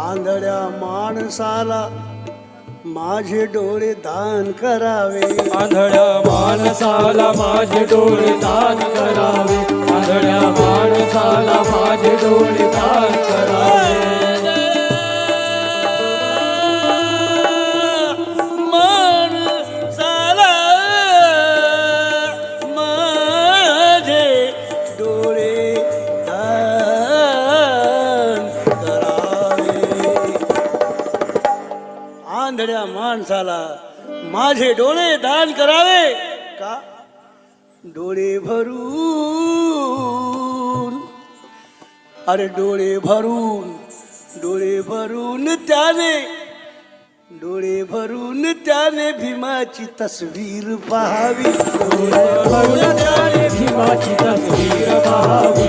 आंधळ्या माणसाला माझे डोळे दान करावे, आंधळ्या माणसाला माझे डोळे दान करावे, आंधळ्या माणसाला माझे डोळे दान करावे. माणसाला माझे डोळे दान करावे. आंधळ्या माणसाला माझे डोळे दान करावे का? डोळे भरून, अरे डोळे भरून त्याने भीमाची तस्वीर पाहावी. भीमाची तस्वीर पाहावी.